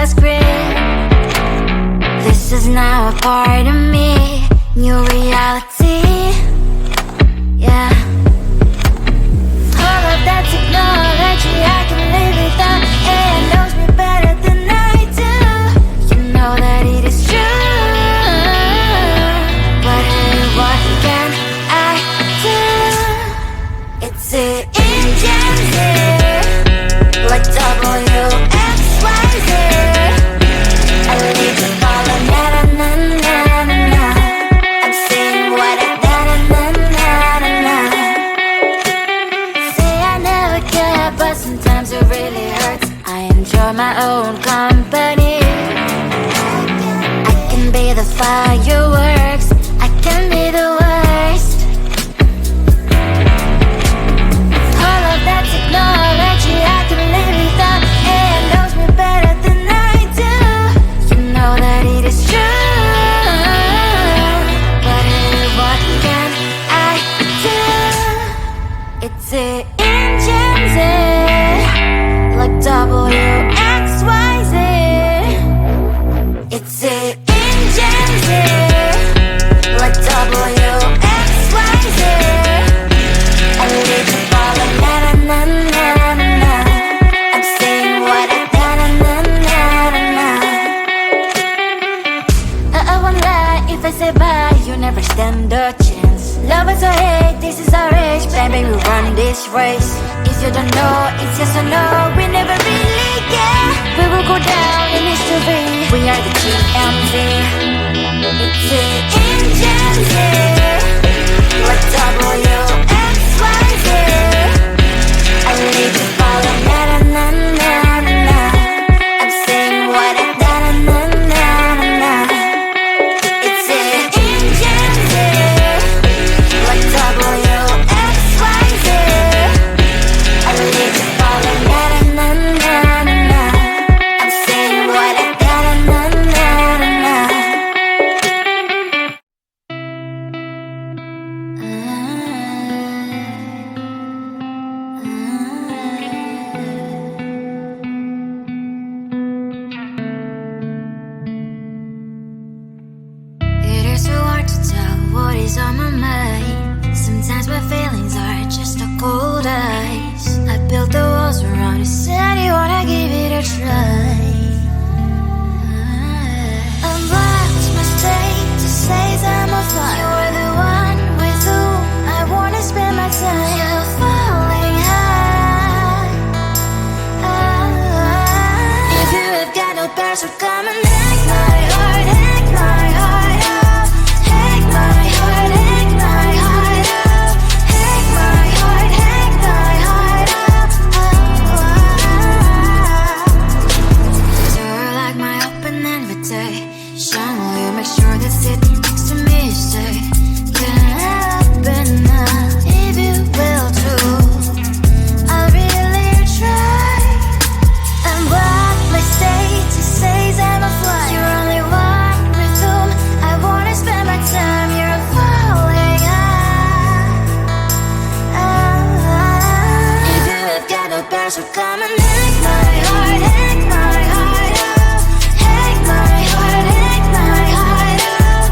a script. This is now a part of me, new reality. Yeah. All of that technology I can live without. AI knows me better than I do. You know that it is true. But hey, what can I do? It's an engine here, like WXYZ. I need to follow na-na-na-na-na-na. I'm saying what I na-na-na-na-na. Say I never care, but sometimes it really hurts. I enjoy my own company. I can be the fireworks, I can be the worst. All of that technology I can live without. AI knows me better than I do. You know that it is true. But hey, what can I do? It's an engine like WXYZ. It's an engine like WXYZ. I need to follow na-na-na-na-na. I'm saying what I na-na-na-na-na. I won't lie if I say bye, you never stand a chance. Love is or hate, this is our age. Baby, we run this race. If you don't know, it's yes or no. We never really care. We will go down in history. We are the GMZ. It's an engine like WXYZ. I need to follow na-na-na-na-na. I'm saying what I na-na-na-na-na. It's an engine like WXYZ. I need to follow na-na-na-na-na. I'm saying what I na-na-na-na-na. It is so hard to tell what is on my mind. Sometimes my feelings are just a cold ice. I built the walls around it, said you wanna give it a try. I'm lost, mistake to say I'm a fly. You're the one with whom I wanna spend my time. You're falling high. If you have got no bears, so come and hack my heart, hack my heart out. Hack my heart, hack my heart out. Hack my heart, hack my heart out. You're like my open invitation. Will you make sure that sitting next to me you say, can happen now, if you will too. I'll really try. And what my state to say I'm a fly. You're only one with whom I wanna spend my time. You're falling high. If you have got no bears, so come and hack my heart, hack my heart out. Hack my heart, hack my heart out.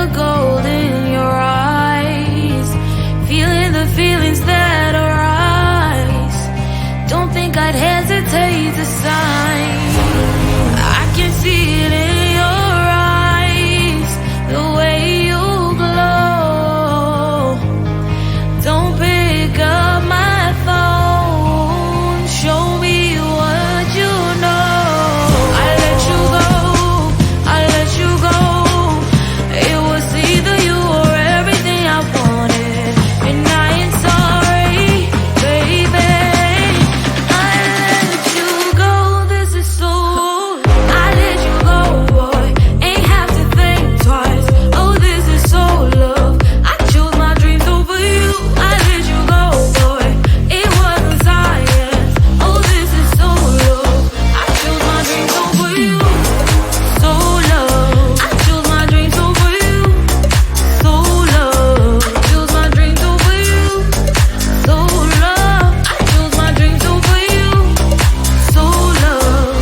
the gold in your eyes, feeling the feelings that arise. Don't think I'd hesitate to sign. I can see it in your eyes, the way you glow. Don't pick up my phone, show me what you know. I let you go, I let you go. It was either you or everything I wanted, and I ain't sorry, baby. I let you go, this is so. I let you go, boy, ain't have to think twice. Oh, this is so love. I chose my dreams over you. I let you go, boy, it wasn't science. Oh, this is so love. I chose my dreams over you. So love. I chose my dreams over you. So love. Chose my dreams over you. So love. I chose my dreams over you. So love.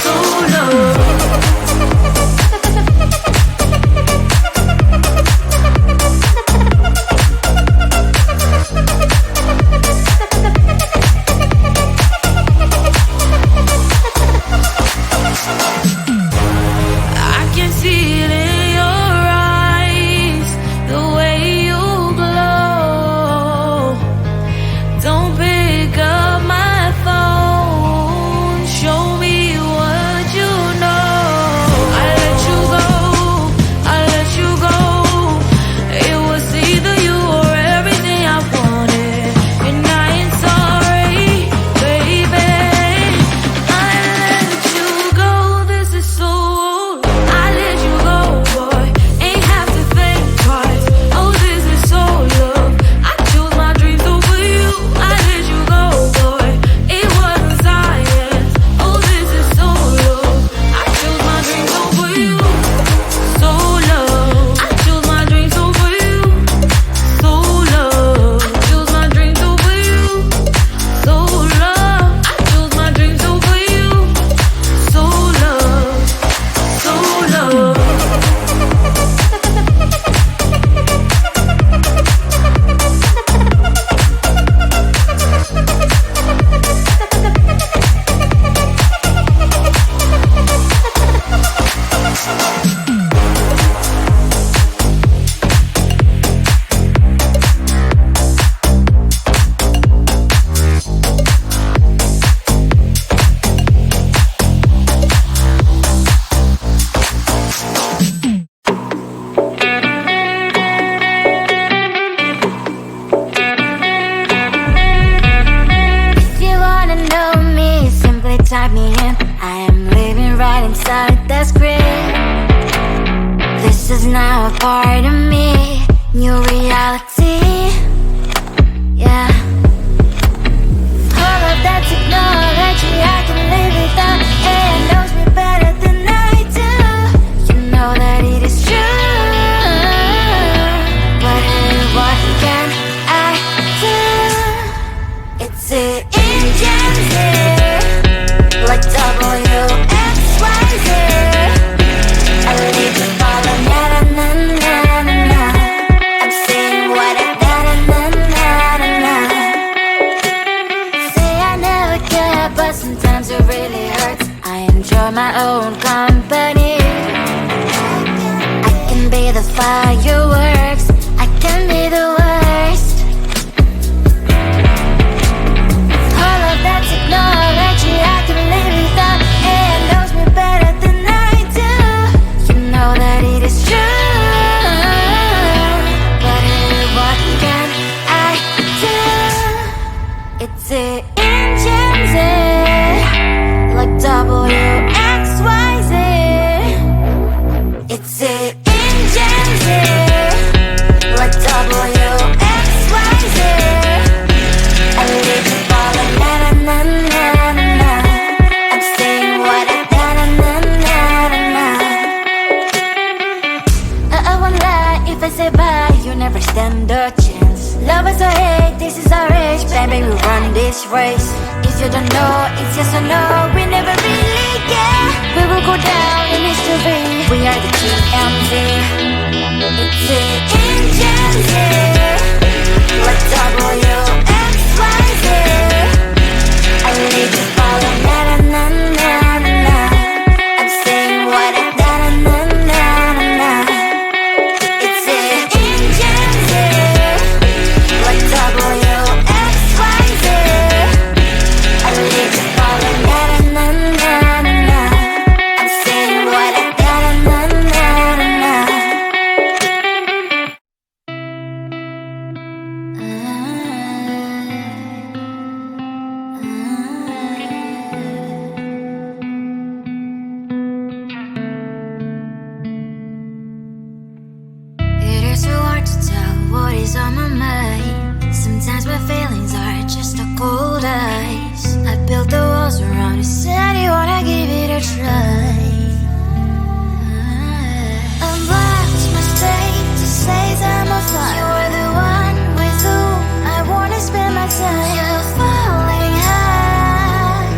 So love. I can see it in your eyes, the way you glow. Don't pick up my phone, show me what you know. I let you go, I let you go. It was either you or everything I wanted, and I ain't sorry, baby. I let you go, this is so. I let you go, boy, ain't have to think twice. Oh, this is so love. I chose my dreams over you. I let you go, boy, it wasn't science. Oh, this is so love. I chose my dreams over you. So love. I chose my dreams over you. So love. Chose my dreams over you. So love. I chose my dreams over you. So love. So love. If you wanna know me, simply type me in. I am living right inside the screen. This is now a part of me, new reality. Yeah. All of that technology I can live without. It knows me better than I do. You know that it is true. But hey, what can I do? It's the engines here, like WXYZ. I need to follow, na na na na na na. I'm saying what I na na na na na na. Say I never care, but sometimes it really hurts. I enjoy my own company. I can be the fireworks, I can be the worst. All of that technology I can live without. It knows me better than I do. You know that it is true. But hey, what can I do? It's the engines, like WXYZ. It's the engines, like WXYZ. I need to follow, na na na na na na. I'm saying what I na na na na na na. I won't lie if I say bye, you never stand a chance. Love us or hate, this is our age, baby, we run this race. If you don't know, it's yes or no, we never really care. We will go down in history, we are the TMZ. what is on my mind. Sometimes my feelings are just a cold ice. I built the walls around you, said you wanna give it a try. I've watched my state to say I'm a fly. You're the one with whom I wanna spend my time. You're falling high.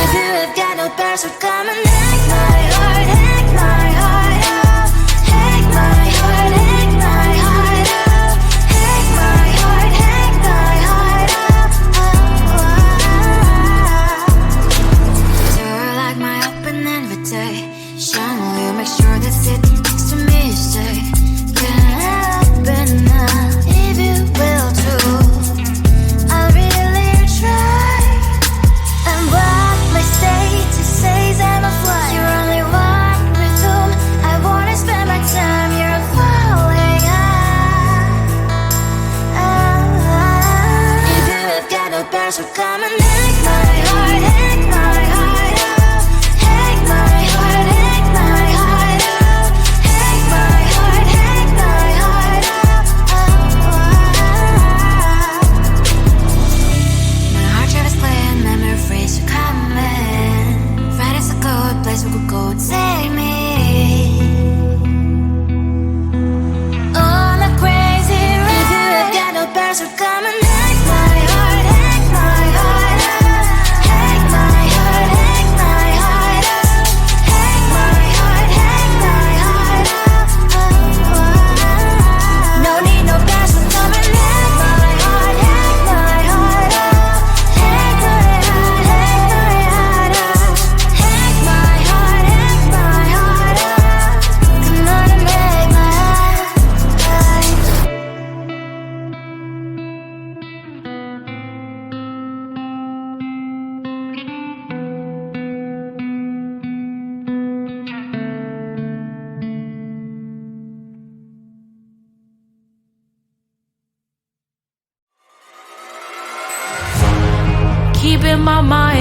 If you have got no bears, so come and hack my heart, hack my heart out. Hack my heart, hack my heart out. Hack my heart, hack my heart out. You're like my open invitation. Will you make sure that sitting next to me you stay? Can happen now, if you will too. I'll really try. And what my state to say I'm a fly. You're only one with whom I wanna spend my time. You're falling high. If you have got no bears, so come and hack my heart, hack my heart out. Hack my heart, hack my heart out. Hack my heart, hack my heart out. My heart drive is clear and memory freeze, so come in. Right is a good place we could go, take me. On a crazy ride. If you have got no bears, so come and hack my heart, hack my heart out. Hack my heart, hack my heart out. Hack my heart, hack my heart out. No need no bears, so come and hack my heart, hack my heart out. Hack my heart, hack my heart out. Hack my heart, hack my heart out. Come on and make my heart. Keeping my mind